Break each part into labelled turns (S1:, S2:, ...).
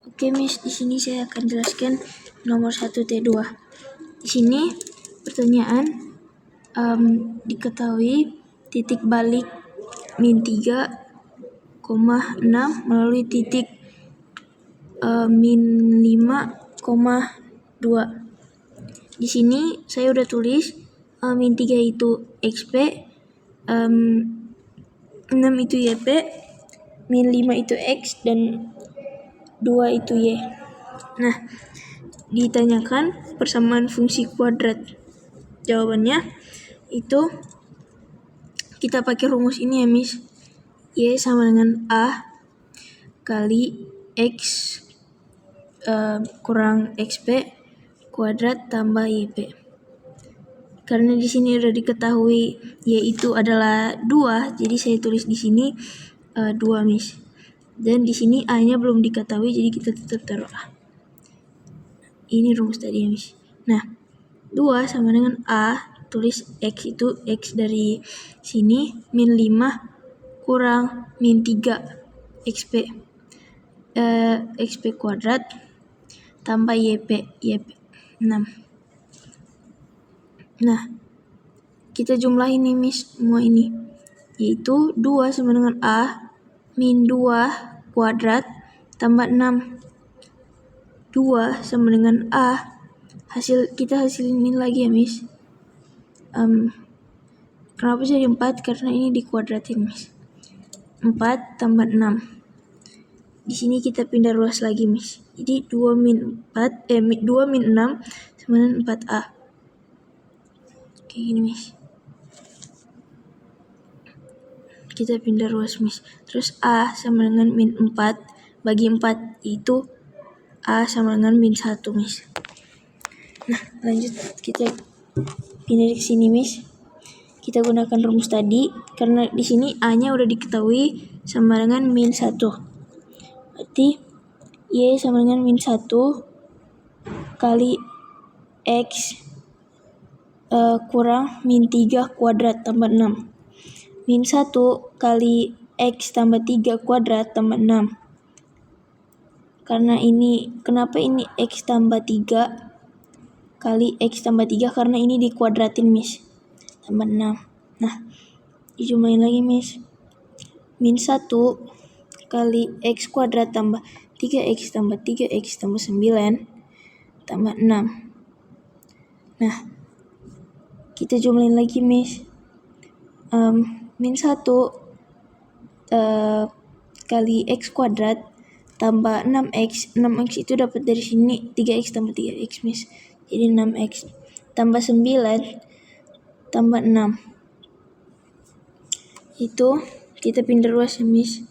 S1: Oke, Miss, di sini saya akan jelaskan nomor 1 T2. Di sini pertanyaan diketahui titik balik min 3,6 melalui titik min 5,2. Di sini saya udah tulis min 3 itu XP, 6 itu YP, min 5 itu X, dan 2 itu Y. Nah, ditanyakan persamaan fungsi kuadrat. Jawabannya itu kita pakai rumus ini ya, Miss. Y sama dengan A kali X kurang XP kuadrat tambah YP. Karena di sini udah diketahui Y itu adalah 2, jadi saya tulis di sini 2, Miss. Dan di sini A-nya belum diketahui, jadi kita tetap taruh A. Ini rumus tadi ya, Miss. Nah, 2 sama dengan A, tulis X itu X dari sini, min 5 kurang min 3 XP. XP kuadrat tambah YP 6. Nah, kita jumlahin nih, Miss, semua ini. Yaitu 2 sama dengan A, min 2 kuadrat tambah 6. 2 sama dengan A, kita hasilin ini lagi ya, Miss. Kenapa jadi 4? Karena ini dikuadratin, Miss. 4 tambah 6. Di sini kita pindah ruas lagi, Miss. Jadi 2 min 6 sama dengan 4A. Kayak gini, Miss. Kita pindah ruas, Miss. Terus A sama dengan min 4 bagi 4, yaitu A sama dengan min 1, Miss. Nah, lanjut kita pindah ke sini, Miss. Kita gunakan rumus tadi karena di sini A-nya udah diketahui sama dengan min 1. Berarti Y sama dengan min 1 kali X kurang min 3 kuadrat tambah 6. Min 1 kali X tambah 3 kuadrat tambah 6. Kenapa ini X tambah 3 kali X tambah 3? Karena ini dikuadratin, Miss. Tambah 6. Nah, dijumlahin lagi, Miss. Min 1 kali X kuadrat tambah 3X tambah 3X tambah 9 tambah 6. Nah, kita jumlahin lagi, Miss. Min 1 kali X kuadrat tambah 6X. 6X itu dapat dari sini 3X tambah 3X, Miss. Jadi 6X tambah 9 tambah 6. Itu kita pindah ruas ya, Miss.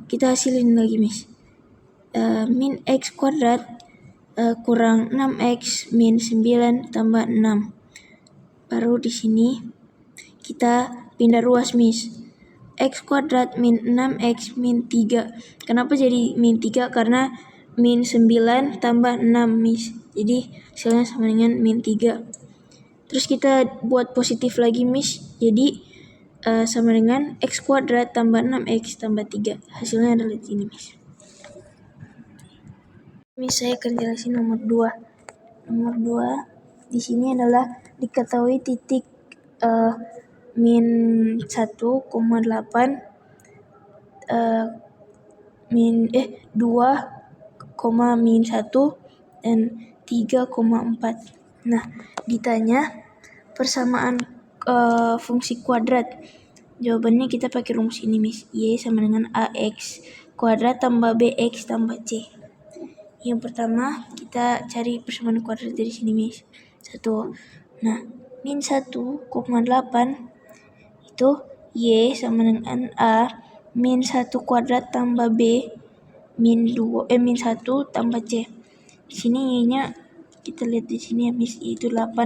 S1: Kita hasilin lagi, Miss. Min X kuadrat kurang 6X min 9 tambah 6. Baru di sini kita pindah ruas, Miss. X kuadrat min 6X min 3. Kenapa jadi min 3? Karena min 9 tambah 6, Miss. Jadi hasilnya sama dengan min 3. Terus kita buat positif lagi, Miss. Jadi sama dengan X kuadrat tambah 6X tambah 3. Hasilnya adalah ini, Miss. Miss, saya akan jelasin nomor 2. Nomor 2 di sini adalah diketahui titik min 1,8 min 2, min 1 dan 3,4. Nah, ditanya persamaan fungsi kuadrat. Jawabannya kita pakai rumus ini, Miss. Y sama dengan AX kuadrat tambah BX tambah C. Yang pertama, kita cari persamaan kuadrat dari sini, Miss. 1. Nah, min 1,8 itu Y sama dengan A min 1 kuadrat tambah B min 1 tambah C. Di sini Y-nya kita lihat di sini ya, Miss, itu 8.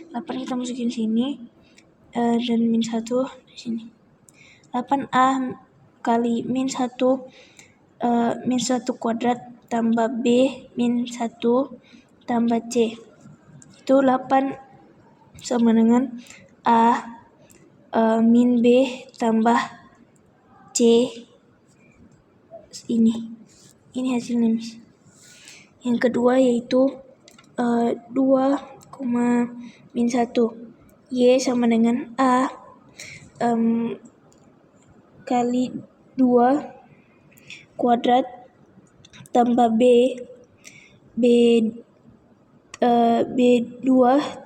S1: 8 kita masukin sini dan min 1 di sini. 8A kali min 1 kuadrat tambah B min 1 tambah C. Itu 8 sama dengan A min B tambah C ini. Ini hasilnya, Miss. Yang kedua yaitu 2, min 1. Y sama dengan A kali 2 kuadrat tambah B2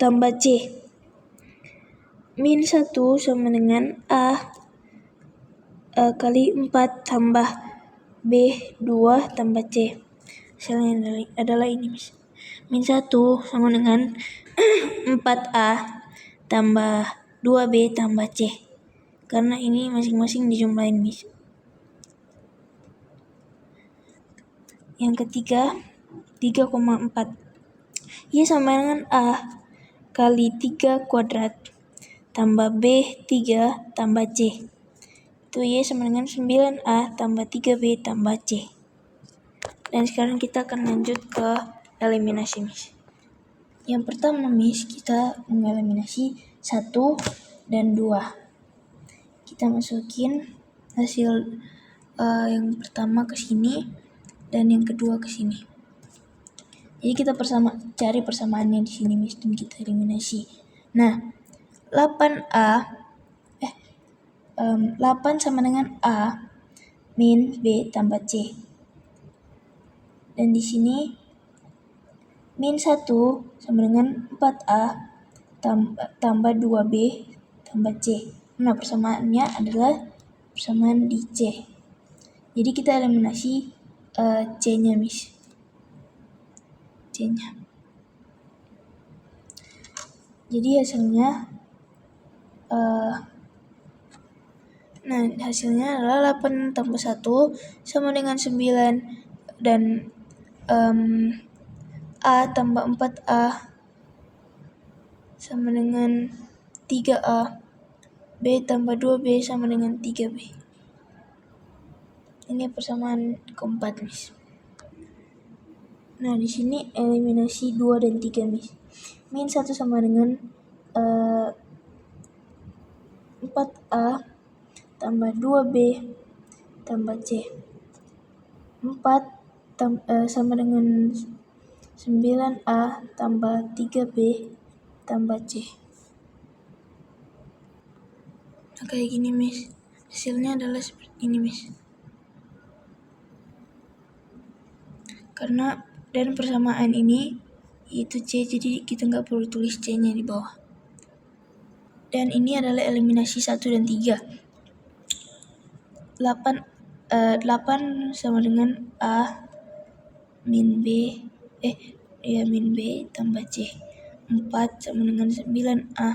S1: tambah C. Min 1 sama dengan A kali 4 tambah B2 tambah C. Hasilnya adalah ini, Miss. Min 1 sama dengan 4A tambah 2B tambah C. Karena ini masing-masing dijumlahin, Miss. Yang ketiga, 3,4. Y sama dengan A kali 3 kuadrat tambah B3 tambah C. Itu Y sama dengan 9A tambah 3B tambah C. Dan sekarang kita akan lanjut ke eliminasi, Miss. Yang pertama, Miss, kita mengeliminasi 1 dan 2. Kita masukin hasil yang pertama ke sini dan yang kedua ke sini. Jadi kita cari persamaannya di sini, Miss, dan kita eliminasi. Nah, 8 sama dengan A min B tambah C. Dan di sini min 1 sama dengan 4A tambah 2B tambah C. Nah, persamaannya adalah persamaan di C. Jadi kita eliminasi C-nya, Miss. C-nya. Jadi hasilnya hasilnya adalah 8 tambah 1 sama dengan 9 dan A tambah 4A sama dengan 3A, B tambah 2B sama dengan 3B. Ini persamaan keempat, Miss. Nah, di sini eliminasi 2 dan 3, Miss. Min 1 sama dengan 4A tambah 2B tambah C. 4 sama dengan 9A tambah 3B tambah C. Nah, kayak gini, Miss. Hasilnya adalah seperti ini, Miss. Karena dan persamaan ini itu C, jadi kita nggak perlu tulis C-nya di bawah. Dan ini adalah eliminasi 1 dan 3. 8 sama dengan A min B min B tambah C. 4 sama dengan 9A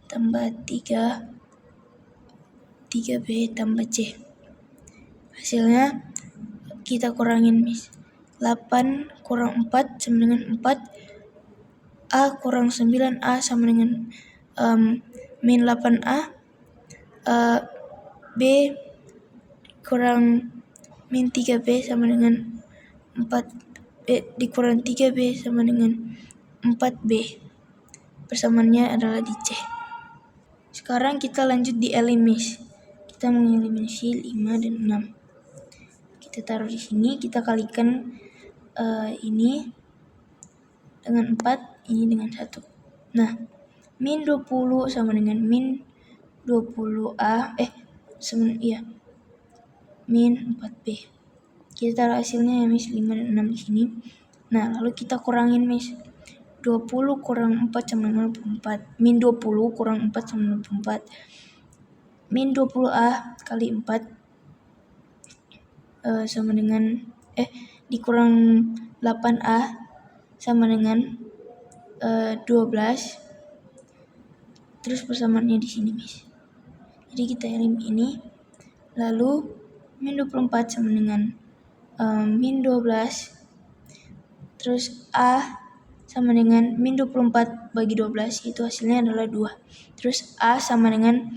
S1: tambah 3B tambah C. Hasilnya kita kurangin, Miss. 8 kurang 4 sama dengan 4. A kurang 9A sama dengan min 8A. B kurang min 3B sama dengan 4. Dikurang 3B sama dengan 4B. Persamaannya adalah di C. Sekarang kita lanjut di eliminasi. Kita mengeliminasi 5 dan 6. Kita taruh di sini, kita kalikan ini dengan 4, ini dengan 1. Nah, min 20 sama dengan min 20A min 4B. Kita taruh hasilnya ya, Miss, 5 dan 6 di sini. Nah, lalu kita kurangin, Miss. 20 kurang 4 sama dengan 24. Min 20 kurang 4 sama dengan 24. Min 20A kali 4 sama dengan dikurang 8A sama dengan 12. Terus persamaannya di sini, Miss. Jadi kita eliminasi ini. Lalu min 24 sama dengan min 12. Terus A sama dengan min 24 bagi 12, itu hasilnya adalah 2. Terus A sama dengan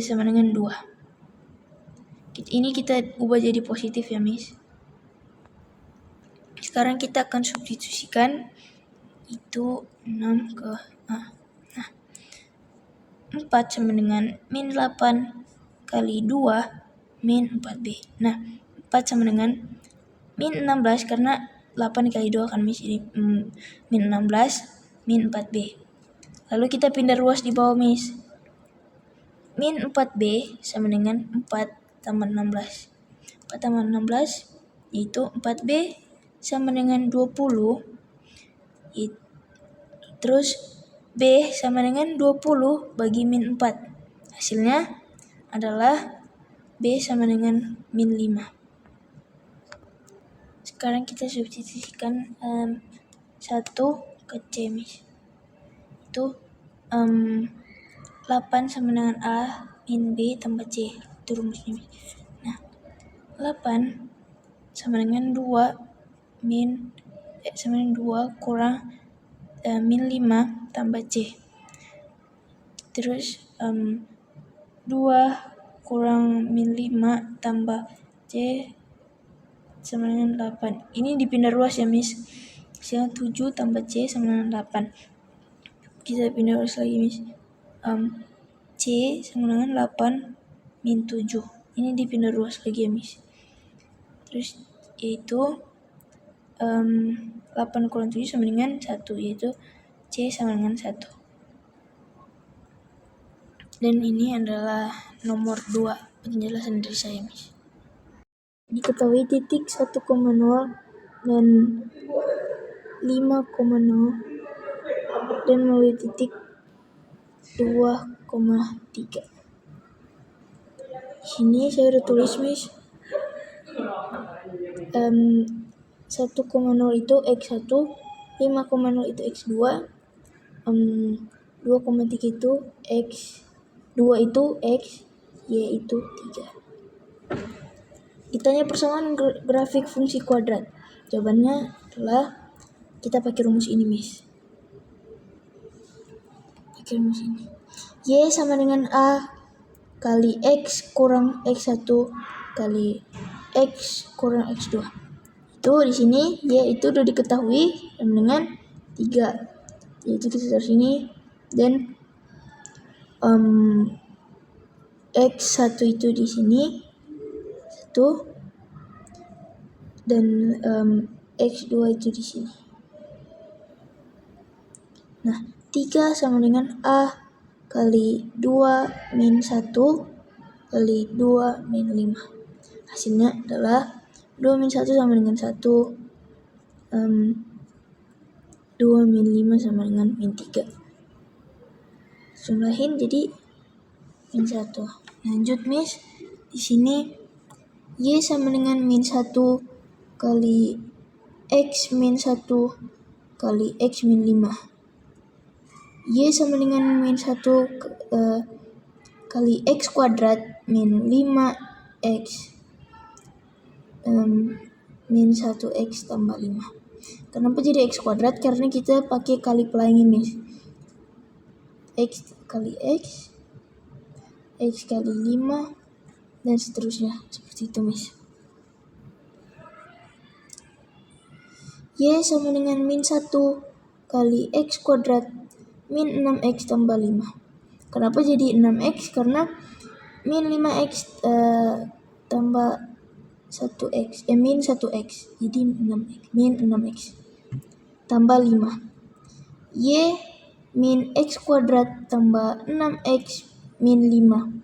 S1: sama dengan 2. Ini kita ubah jadi positif ya, Miss. Sekarang kita akan substitusikan itu 6 ke A. Nah, 4 sama dengan min 8 kali 2 min 4B. Nah, 4 sama dengan min 16 karena 8 kali 2 kan Miss, ini min 16 min 4B. Lalu kita pindah ruas di bawah Miss. Min 4B sama dengan 4 tambah 16. 4 tambah 16 yaitu 4B sama dengan 20. Terus B sama dengan 20 bagi min 4. Hasilnya adalah B sama dengan min 5. Sekarang kita substitusikan 1 ke C Miss. Itu 8 sama dengan A min B tambah C. Itu rumusnya Miss. Nah, 8 sama dengan 2 kurang min 5 tambah C. Terus 2 kurang min 5 tambah C sama dengan 8. Ini dipindah ruas ya Miss. Hasilnya 7 tambah C sama dengan 8. Kita pindah ruas lagi Miss. C sama dengan 8 min 7. Ini dipindah ruas lagi ya Miss. Terus yaitu 8 kurang 7 sama dengan 1, yaitu C sama dengan 1. Dan ini adalah nomor 2 penjelasan dari saya Miss. Diketahui titik 1,0 dan 5,0 dan melalui titik 2,3. Sini saya udah tulis Miss. 1,0 itu X1, 5,0 itu X2, 2,3 itu X2 itu X, Y itu 3. Ditanya persamaan grafik fungsi kuadrat. Jawabannya adalah kita pakai rumus ini Miss. Pakai rumus ini. Y sama dengan A kali X kurang X1 kali X kurang X2. Itu di sini Y itu udah diketahui sama dengan 3. Yaitu kita taruh sini dan X1 itu di sini 1 dan X2 itu di sini. Nah, 3 sama dengan A kali 2 min 1 kali 2 min 5. Hasilnya adalah 2 min 1 sama dengan 1, 2 min 5 sama dengan min 3. Jumlahin jadi min 1. Lanjut Miss, di sini Y sama dengan min 1 kali X min 1 kali X min 5. Y sama dengan min 1 kali X kuadrat min 5X min 1X tambah 5. Kenapa jadi X kuadrat? Karena kita pakai kali pelangi Miss. X kali X kali 5 dan seterusnya, seperti itu Miss. Y sama dengan min 1 kali X kuadrat min 6X tambah 5. Kenapa jadi 6X? Karena min 5X tambah 1X, min 1X, jadi 6X, min 6X tambah 5. Y min X kuadrat tambah 6X min 5.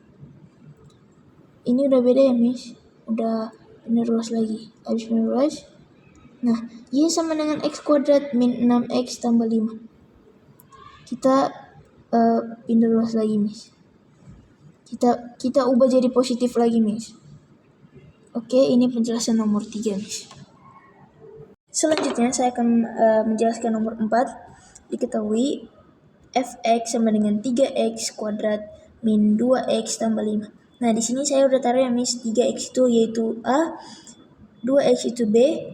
S1: Ini udah beda ya Miss, udah pindah ruas lagi, habis pindah ruas. Nah, Y sama dengan X kuadrat min 6X tambah 5. Kita pindah ruas lagi Miss. Kita ubah jadi positif lagi Miss. Oke, ini penjelasan nomor 3 Miss. Selanjutnya saya akan menjelaskan nomor 4. Diketahui fx sama dengan 3x kuadrat min 2x tambah 5. Nah, di sini saya udah taruh ya Miss, 3x itu yaitu A, 2x itu B,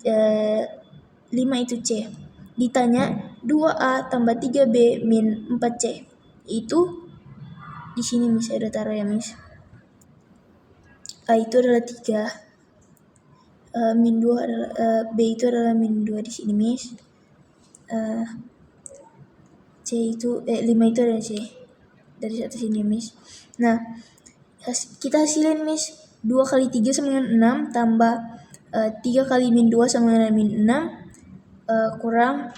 S1: 5 itu C. Ditanya 2A tambah 3B min 4C. Itu di sini Miss, saya udah taruh ya Miss. A itu adalah 3. Min 2 adalah B itu adalah min 2 di sini Miss. C itu 5 itu adalah C dari atas sini Miss. Nah, kita hasilin Miss, 2 kali 3 sama dengan 6 tambah 3 kali min 2 sama dengan min 6 kurang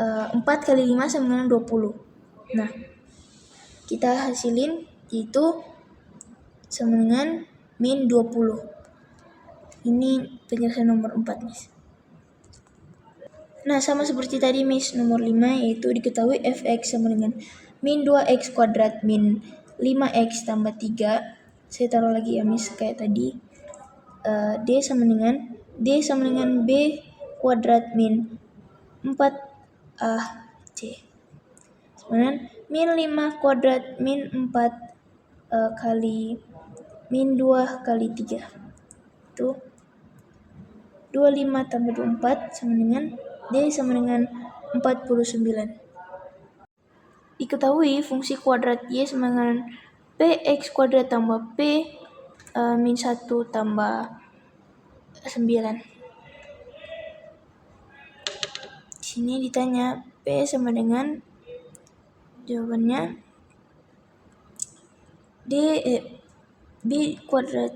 S1: 4 kali 5 sama dengan 20. Nah, kita hasilin itu sama dengan min 20. Ini penjelasan nomor 4, Miss. Nah, sama seperti tadi, Miss, nomor 5, yaitu diketahui fx sama dengan min 2x kuadrat min 5x tambah 3. Saya taruh lagi ya, Miss, kayak tadi. D sama dengan b kuadrat min 4ac sama dengan min 5 kuadrat min 4 kali min 2 kali 3. Itu 25 tambah 24 sama dengan D sama dengan 49. Diketahui fungsi kuadrat Y sama dengan px kuadrat tambah p min 1 tambah 9. Di sini ditanya P sama dengan, jawabannya B kuadrat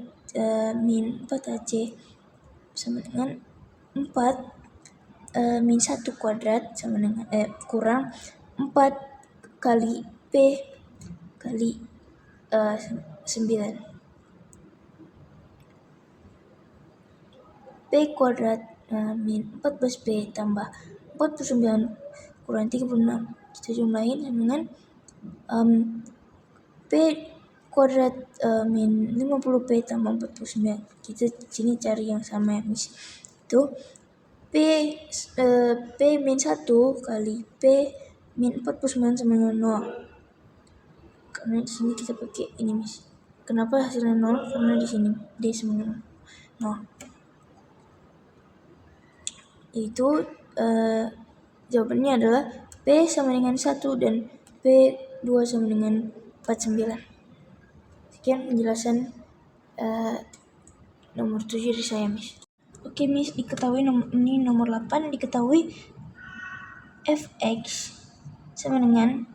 S1: min 4ac sama dengan 4 min 1 kuadrat sama dengan kurang 4 kali P kali 9. P kuadrat min 14P tambah 49 kurang 36. Kita jumlahin sama dengan P kuadrat min 50P tambah 49. Kita sini cari yang sama ya, Miss. Itu P min 1 kali P min 49 sama dengan 0. Karena di sini kita pakai ini, Miss. Kenapa hasilnya 0? Karena di sini D sama dengan 0. Itu jawabannya adalah P sama dengan 1 dan P2 sama dengan 49. Sekian penjelasan nomor 7 dari saya, Miss. Oke, Miss, diketahui ini nomor 8, diketahui fx sama dengan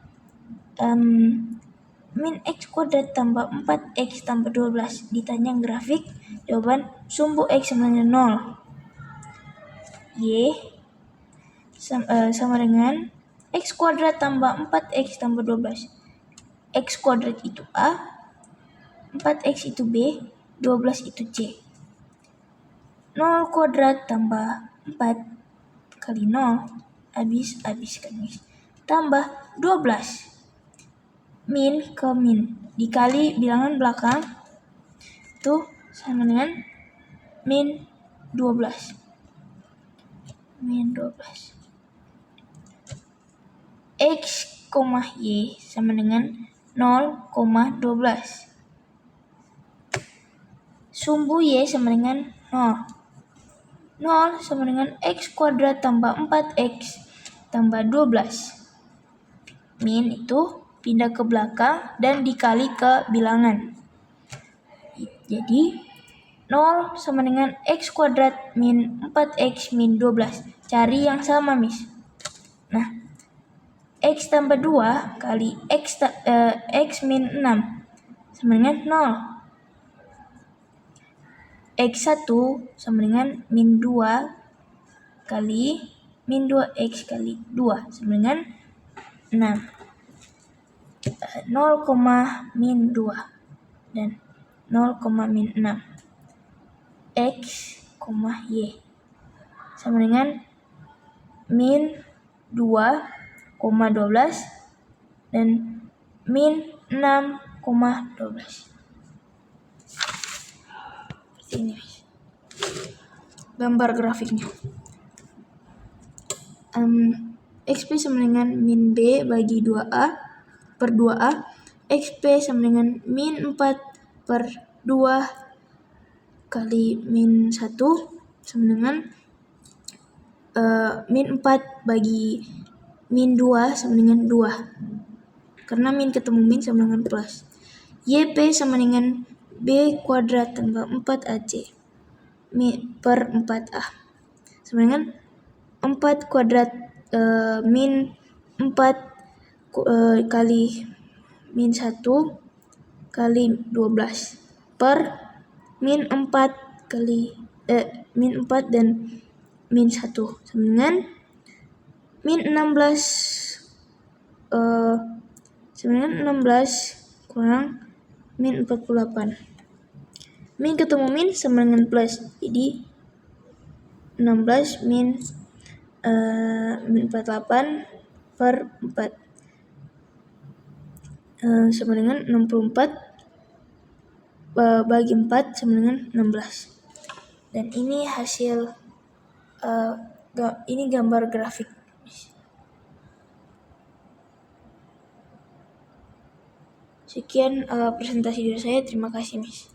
S1: min x kuadrat tambah 4x tambah 12. Ditanya grafik, jawaban sumbu x sama dengan 0. Y sama dengan x kuadrat tambah 4x tambah 12. X kuadrat itu A, 4x itu B, 12 itu C. 0 kuadrat tambah 4 kali 0, habis kan, Miss. Tambah 12. Min ke min, dikali bilangan belakang, itu sama dengan min 12. Min 12. X, Y sama dengan 0,12. Sumbu Y sama dengan 0. 0 sama dengan X kuadrat tambah 4X tambah 12. Min itu pindah ke belakang dan dikali ke bilangan. Jadi 0 sama dengan X kuadrat min 4X min 12. Cari yang sama, Miss. Nah, X tambah 2 kali X min 6 sama dengan 0. X1 sama dengan min 2 kali min 2X kali 2 sama dengan 6. 0, min 2 dan 0, min 6. X, Y sama dengan min 2,12 dan min 6,12. Seperti ini, gambar grafiknya. XP sama dengan min B bagi 2A per 2A. XP sama dengan min 4 per 2 kali min 1 sama dengan min 4 bagi min 2 sama dengan 2. Karena min ketemu min sama dengan plus. YP sama dengan B kuadrat tambah 4AC per 4A sama dengan 4 kuadrat min 4 kali min 1 kali 12 per min 4 kali min 4 dan min 1 sama dengan min 16 sama dengan 16 kurang min 48. Min ketemu min sama dengan plus, jadi 16 min 48 per 4 sama dengan 64 bagi 4 sama dengan 16. Dan ini hasil ini gambar grafik. Sekian presentasi dari saya. Terima kasih, Miss.